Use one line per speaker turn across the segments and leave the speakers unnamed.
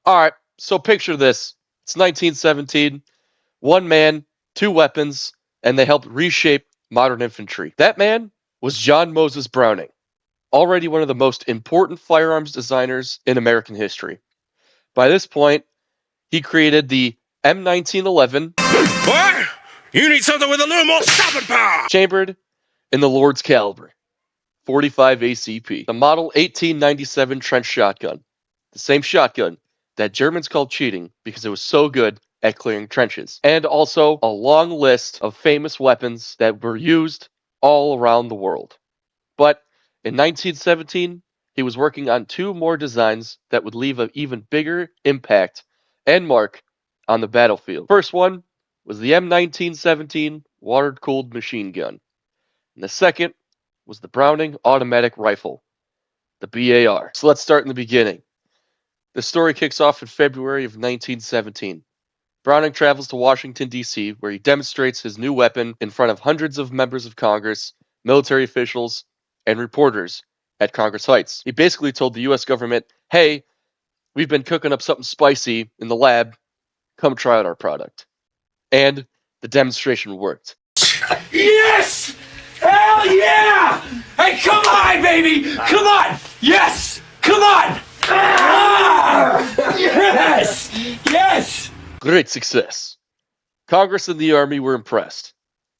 Alright, so picture this. It's 1917. One man, two weapons, and they helped reshape modern infantry. That man was John Moses Browning, already one of the most important firearms designers in American history. By this point, he created the M1911.
What? You need something with a little more stopping power!
Chambered in the Lord's caliber, 45 ACP. The Model 1897 trench shotgun. The same shotgun that Germans called cheating because it was so good at clearing trenches. And also a long list of famous weapons that were used all around the world. But in 1917, he was working on two more designs that would leave an even bigger impact and mark on the battlefield. First one was the M1917 water-cooled machine gun. And the second was the Browning automatic rifle, the BAR. So let's start in the beginning. The story kicks off in February of 1917. Browning travels to Washington, D.C., where he demonstrates his new weapon in front of hundreds of members of Congress, military officials, and reporters at Congress Heights. He basically told the U.S. government, hey, we've been cooking up something spicy in the lab. Come try out our product. And the demonstration worked.
Yes! Hell yeah! Hey, come on, baby! Come on! Yes! Come on! Ah! Yes! Yes!
Great success. Congress and the Army were impressed,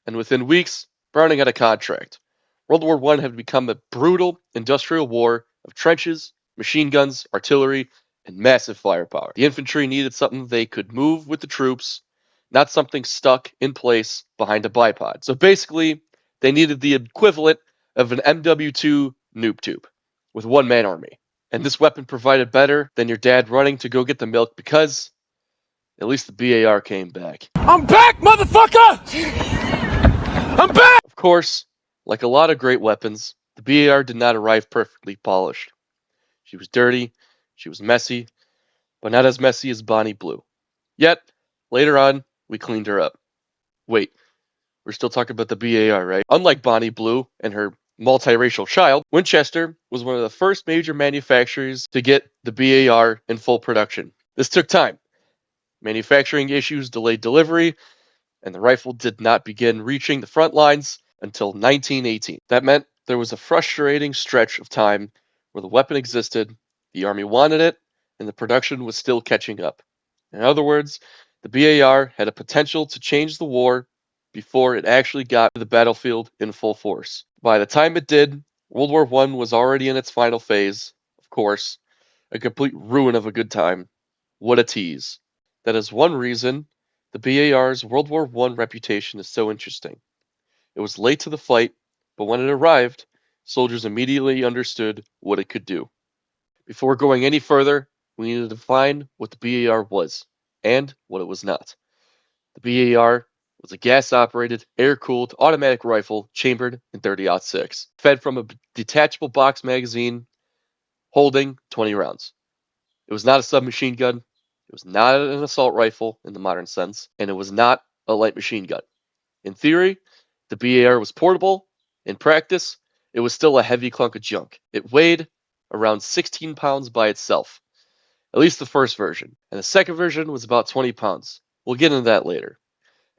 and within weeks, Browning had a contract. World War I had become a brutal industrial war of trenches, machine guns, artillery, and massive firepower. The infantry needed something they could move with the troops, not something stuck in place behind a bipod. So basically, they needed the equivalent of an WW2 noob tube with one-man army. And this weapon provided better than your dad running to go get the milk because at least the BAR came back.
I'm back, motherfucker! I'm back!
Of course, like a lot of great weapons, the BAR did not arrive perfectly polished. She was dirty, she was messy, but not as messy as Bonnie Blue. Yet, later on, we cleaned her up. Wait, we're still talking about the BAR, right? Unlike Bonnie Blue and her multiracial child, Winchester was one of the first major manufacturers to get the BAR in full production. This took time. Manufacturing issues delayed delivery, and the rifle did not begin reaching the front lines until 1918. That meant there was a frustrating stretch of time where the weapon existed, the Army wanted it, and the production was still catching up. In other words, the BAR had a potential to change the war before it actually got to the battlefield in full force. By the time it did, World War I was already in its final phase, of course, a complete ruin of a good time. What a tease. That is one reason the BAR's World War I reputation is so interesting. It was late to the fight, but when it arrived, soldiers immediately understood what it could do. Before going any further, we need to define what the BAR was and what it was not. The BAR was a gas-operated, air-cooled automatic rifle chambered in 30-06, fed from a detachable box magazine holding 20 rounds. It was not a submachine gun, it was not an assault rifle in the modern sense, and it was not a light machine gun. In theory, the BAR was portable. In practice, it was still a heavy clunk of junk. It weighed around 16 pounds by itself, at least the first version, and the second version was about 20 pounds. We'll get into that later.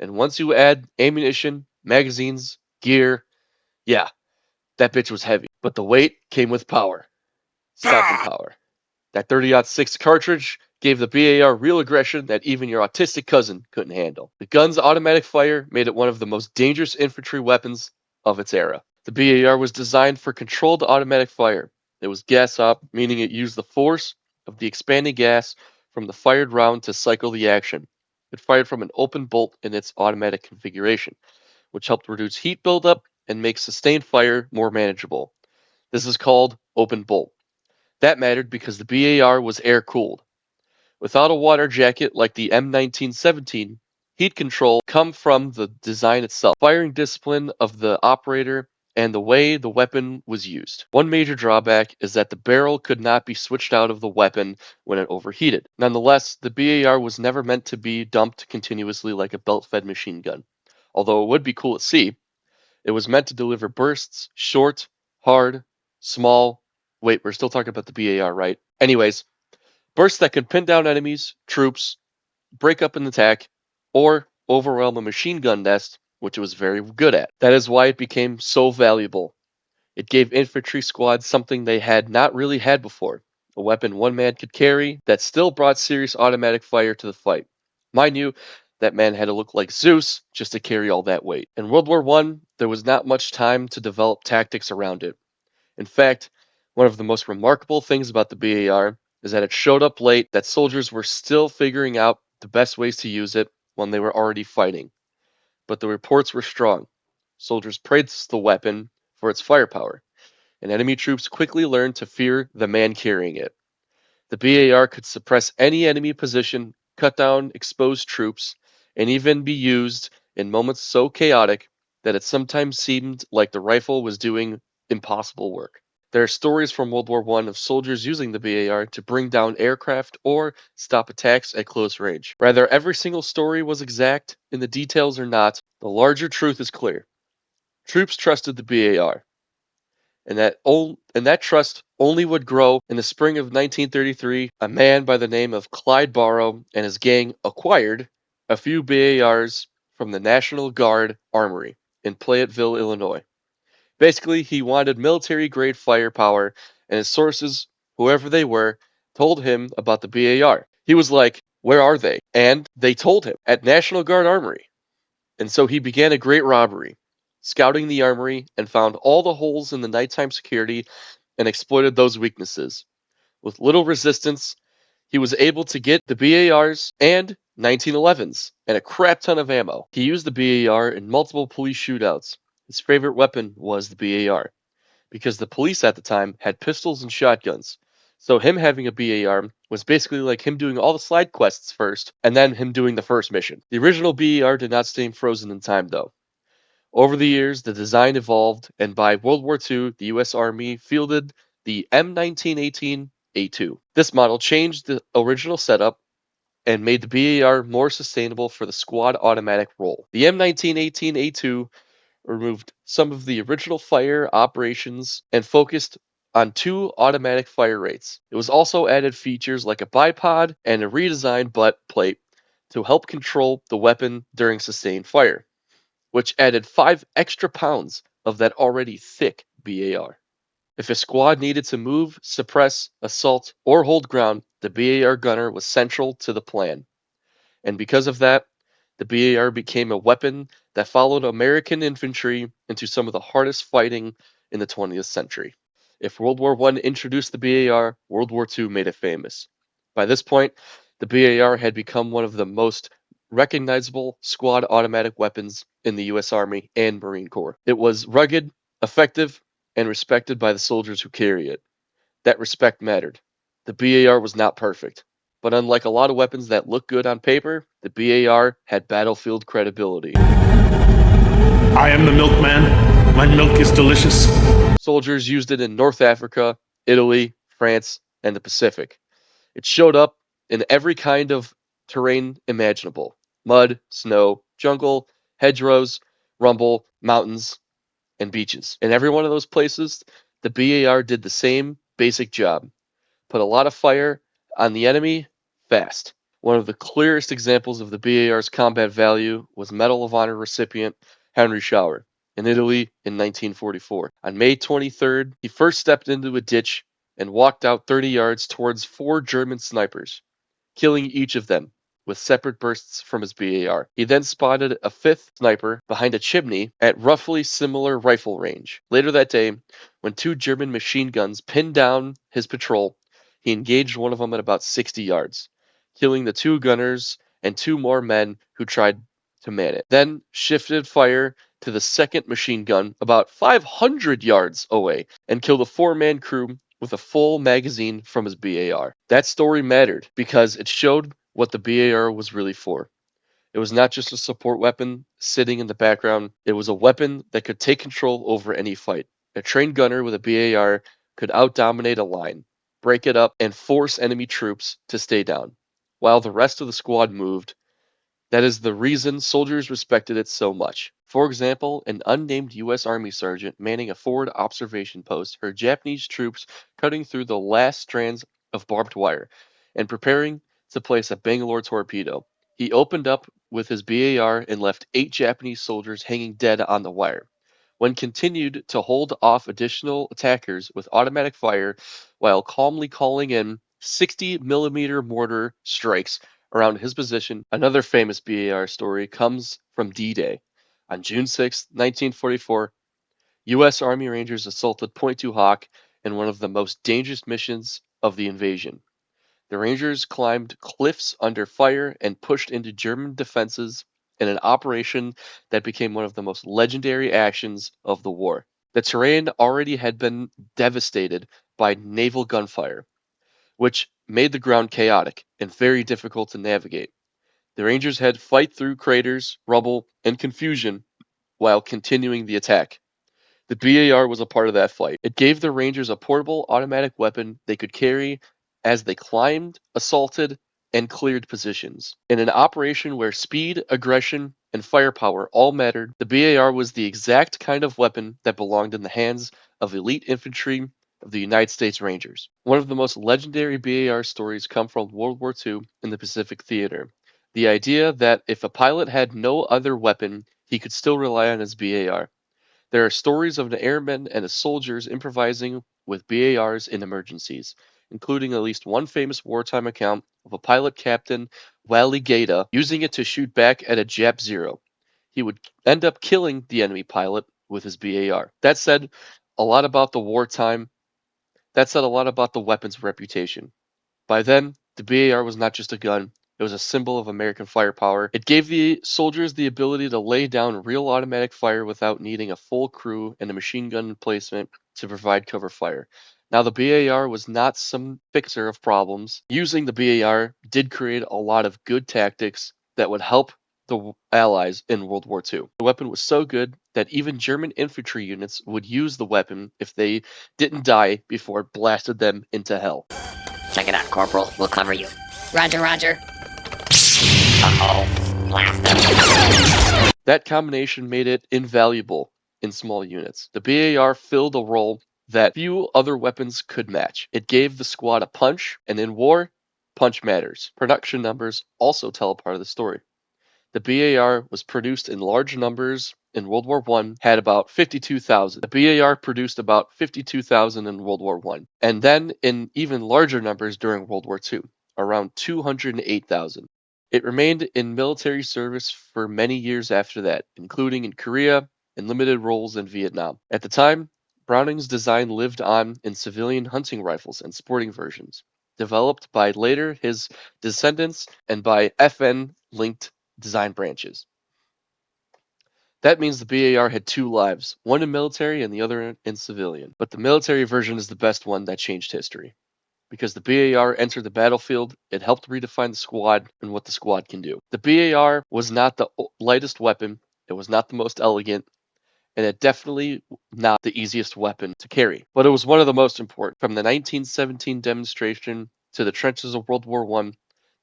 And once you add ammunition, magazines, gear, yeah, that bitch was heavy. But the weight came with power. Stopping power. That 30-06 cartridge gave the BAR real aggression that even your autistic cousin couldn't handle. The gun's automatic fire made it one of the most dangerous infantry weapons of its era. The BAR was designed for controlled automatic fire. It was gas-op, meaning it used the force of the expanding gas from the fired round to cycle the action. It fired from an open bolt in its automatic configuration, which helped reduce heat buildup and make sustained fire more manageable. This is called open bolt. That mattered because the BAR was air-cooled. Without a water jacket like the M1917, heat control come from the design itself, firing discipline of the operator, and the way the weapon was used. One major drawback is that the barrel could not be switched out of the weapon when it overheated. Nonetheless, the BAR was never meant to be dumped continuously like a belt-fed machine gun. Although it would be cool at sea, it was meant to deliver bursts, short, hard, small. Wait, we're still talking about the BAR, right? Anyways, Bursts that could pin down enemies, troops, break up an attack, or overwhelm a machine gun nest, which it was very good at. That is why it became so valuable. It gave infantry squads something they had not really had before, a weapon one man could carry that still brought serious automatic fire to the fight. Mind you, that man had to look like Zeus just to carry all that weight. In World War I, there was not much time to develop tactics around it. In fact, one of the most remarkable things about the BAR is that it showed up late, that soldiers were still figuring out the best ways to use it when they were already fighting. But the reports were strong. Soldiers praised the weapon for its firepower, and enemy troops quickly learned to fear the man carrying it. The BAR could suppress any enemy position, cut down exposed troops, and even be used in moments so chaotic that it sometimes seemed like the rifle was doing impossible work. There are stories from World War I of soldiers using the BAR to bring down aircraft or stop attacks at close range. Whether every single story was exact in the details or not, the larger truth is clear. Troops trusted the BAR, and that trust only would grow. In the spring of 1933, a man by the name of Clyde Barrow and his gang acquired a few BARs from the National Guard Armory in Fayetteville, Illinois. Basically, he wanted military-grade firepower, and his sources, whoever they were, told him about the BAR. He was like, "Where are they?" And they told him, "At National Guard Armory." And so he began a great robbery, scouting the armory and found all the holes in the nighttime security and exploited those weaknesses. With little resistance, he was able to get the BARs and 1911s and a crap ton of ammo. He used the BAR in multiple police shootouts. His favorite weapon was the BAR because the police at the time had pistols and shotguns. So him having a BAR was basically like him doing all the side quests first and then him doing the first mission. The original BAR did not stay frozen in time though. Over the years, the design evolved, and by World War II, the US Army fielded the M1918A2. This model changed the original setup and made the BAR more sustainable for the squad automatic role. The M1918A2 removed some of the original fire operations and focused on two automatic fire rates. It was also added features like a bipod and a redesigned butt plate to help control the weapon during sustained fire, which added 5 extra pounds of that already thick BAR. If a squad needed to move, suppress, assault, or hold ground, the BAR gunner was central to the plan. And because of that, the BAR became a weapon that followed American infantry into some of the hardest fighting in the 20th century. If World War I introduced the BAR, World War II made it famous. By this point, the BAR had become one of the most recognizable squad automatic weapons in the US Army and Marine Corps. It was rugged, effective, and respected by the soldiers who carry it. That respect mattered. The BAR was not perfect, but unlike a lot of weapons that look good on paper, the BAR had battlefield credibility.
I am the milkman. My milk is delicious.
Soldiers used it in North Africa, Italy, France, and the Pacific. It showed up in every kind of terrain imaginable: mud, snow, jungle, hedgerows, rumble, mountains, and beaches. In every one of those places, the BAR did the same basic job: put a lot of fire on the enemy fast. One of the clearest examples of the BAR's combat value was Medal of Honor recipient Henry Schauer in Italy in 1944. On May 23rd, he first stepped into a ditch and walked out 30 yards towards 4 German snipers, killing each of them with separate bursts from his BAR. He then spotted a 5th sniper behind a chimney at roughly similar rifle range. Later that day, when 2 German machine guns pinned down his patrol, he engaged one of them at about 60 yards, killing the 2 gunners and 2 more men who tried to man it. Then shifted fire to the 2nd machine gun about 500 yards away and killed a 4-man crew with a full magazine from his BAR. That story mattered because it showed what the BAR was really for. It was not just a support weapon sitting in the background, it was a weapon that could take control over any fight. A trained gunner with a BAR could outdominate a line, break it up, and force enemy troops to stay down, while the rest of the squad moved. That is the reason soldiers respected it so much. For example, an unnamed US Army sergeant manning a forward observation post heard Japanese troops cutting through the last strands of barbed wire, and preparing to place a Bangalore torpedo. He opened up with his BAR and left 8 Japanese soldiers hanging dead on the wire. When continued to hold off additional attackers with automatic fire while calmly calling in 60 mm mortar strikes around his position. Another famous BAR story comes from D-Day. On June 6, 1944, U.S. Army Rangers assaulted Point 2 Hawk in one of the most dangerous missions of the invasion. The Rangers climbed cliffs under fire and pushed into German defenses in an operation that became one of the most legendary actions of the war. The terrain already had been devastated by naval gunfire, which made the ground chaotic and very difficult to navigate. The Rangers had to fight through craters, rubble, and confusion while continuing the attack. The BAR was a part of that fight. It gave the Rangers a portable automatic weapon they could carry as they climbed, assaulted, and cleared positions. In an operation where speed, aggression, and firepower all mattered, the BAR was the exact kind of weapon that belonged in the hands of elite infantry of the United States Rangers. One of the most legendary BAR stories come from World War II in the Pacific Theater. The idea that if a pilot had no other weapon, he could still rely on his BAR. There are stories of an airman and a soldiers improvising with BARs in emergencies, including at least one famous wartime account of a pilot captain, Wally Gata, using it to shoot back at a Jap Zero. He would end up killing the enemy pilot with his BAR. A lot about the wartime. That said a lot about the weapon's reputation. By then, the BAR was not just a gun, it was a symbol of American firepower. It gave the soldiers the ability to lay down real automatic fire without needing a full crew and a machine gun emplacement to provide cover fire. Now, the BAR was not some fixer of problems. Using the BAR did create a lot of good tactics that would help the Allies in World War II. The weapon was so good that even German infantry units would use the weapon if they didn't die before it blasted them into hell.
Check it out, Corporal. We'll cover you.
Roger, roger.
Uh-oh. Blast them.
That combination made it invaluable in small units. The BAR filled a role that few other weapons could match. It gave the squad a punch, and in war, punch matters. Production numbers also tell a part of the story. The BAR was produced in large numbers in World War I, had about 52,000. The BAR produced about 52,000 in World War I, and then in even larger numbers during World War II, around 208,000. It remained in military service for many years after that, including in Korea and limited roles in Vietnam. At the time, Browning's design lived on in civilian hunting rifles and sporting versions, developed by later his descendants and by FN-linked design branches. That means the BAR had 2 lives, one in military and the other in civilian. But the military version is the best one that changed history. Because the BAR entered the battlefield, it helped redefine the squad and what the squad can do. The BAR was not the lightest weapon, it was not the most elegant, and it definitely not the easiest weapon to carry. But it was one of the most important. From the 1917 demonstration to the trenches of World War I,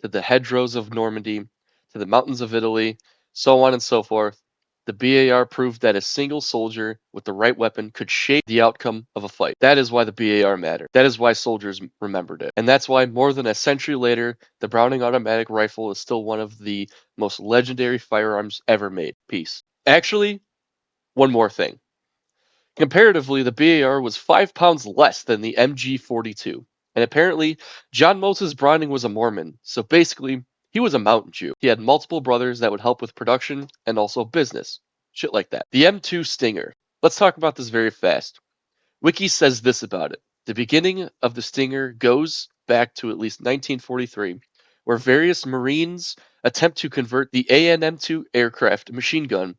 to the hedgerows of Normandy, to the mountains of Italy, so on and so forth, the BAR proved that a single soldier with the right weapon could shape the outcome of a fight. That is why the BAR mattered. That is why soldiers remembered it. And that's why more than a century later, the Browning automatic rifle is still one of the most legendary firearms ever made. Peace. Actually, one more thing. Comparatively, the BAR was 5 pounds less than the MG42. And apparently, John Moses Browning was a Mormon, so basically, he was a mountain Jew. He had multiple brothers that would help with production and also business. Shit like that. The M2 Stinger. Let's talk about this very fast. Wiki says this about it. The beginning of the Stinger goes back to at least 1943, where various Marines attempt to convert the AN-M2 aircraft machine gun,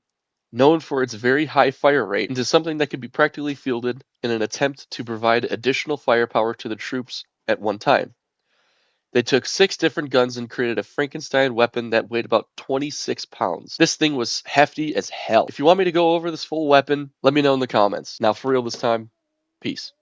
known for its very high fire rate, into something that could be practically fielded in an attempt to provide additional firepower to the troops at one time. They took 6 different guns and created a Frankenstein weapon that weighed about 26 pounds. This thing was hefty as hell. If you want me to go over this full weapon, let me know in the comments. Now for real this time, peace.